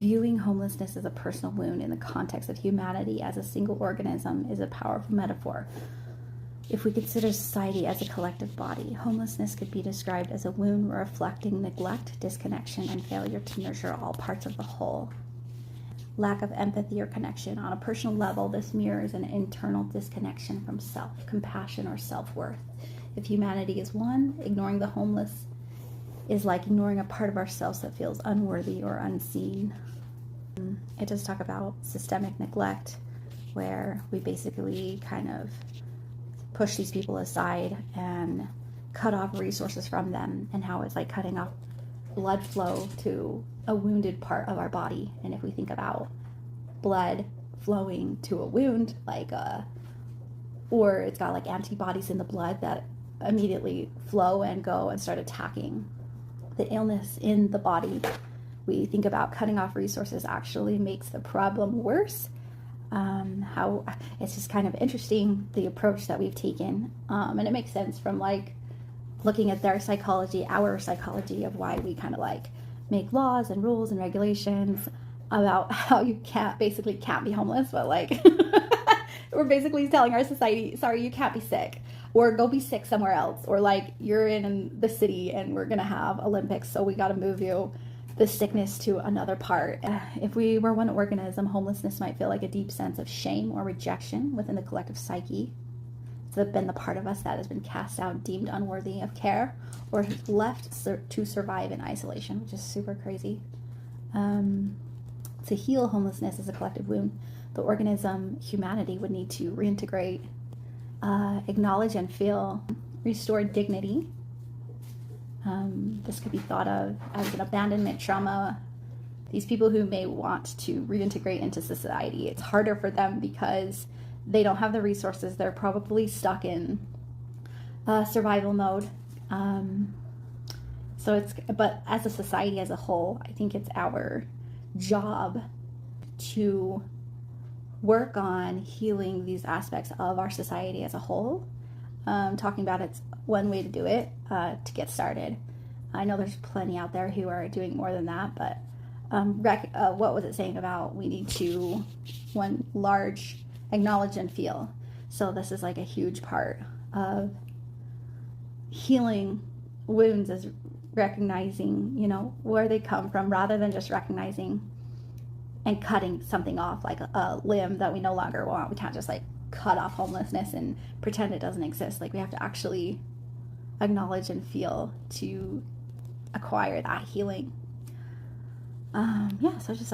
Viewing homelessness as a personal wound in the context of humanity as a single organism is a powerful metaphor. If we consider society as a collective body, homelessness could be described as a wound reflecting neglect, disconnection, and failure to nurture all parts of the whole. Lack of empathy or connection. On a personal level, this mirrors an internal disconnection from self, compassion, or self-worth. If humanity is one, ignoring the homeless is like ignoring a part of ourselves that feels unworthy or unseen. It does talk about systemic neglect, where we basically kind of push these people aside and cut off resources from them, and how it's like cutting off blood flow to a wounded part of our body. And if we think about blood flowing to a wound, or it's got like antibodies in the blood that immediately flow and go and start attacking the illness in the body, we think about cutting off resources actually makes the problem worse. How it's just kind of interesting, the approach that we've taken, and it makes sense from like looking at their psychology, our psychology, of why we kind of like make laws and rules and regulations about how you can't be homeless, but like we're basically telling our society, sorry, you can't be sick, or go be sick somewhere else, or like you're in the city and we're gonna have Olympics, so we got to move you, the sickness, to another part. If we were one organism, homelessness might feel like a deep sense of shame or rejection within the collective psyche. It's been the part of us that has been cast out, deemed unworthy of care, or left to survive in isolation, which is super crazy. To heal homelessness as a collective wound, the organism, humanity, would need to reintegrate, acknowledge and feel, restore dignity. This could be thought of as an abandonment trauma. These people who may want to reintegrate into society, it's harder for them because they don't have the resources. They're probably stuck in survival mode. But as a society as a whole, I think it's our job to work on healing these aspects of our society as a whole. Talking about it's one way to do it, to get started. I know there's plenty out there who are doing more than that, but what was it saying about we need to, one large, acknowledge and feel. So this is like a huge part of healing wounds, is recognizing, where they come from, rather than just recognizing and cutting something off, like a limb that we no longer want. We can't just like cut off homelessness and pretend it doesn't exist. Like we have to actually acknowledge and feel to acquire that healing. So just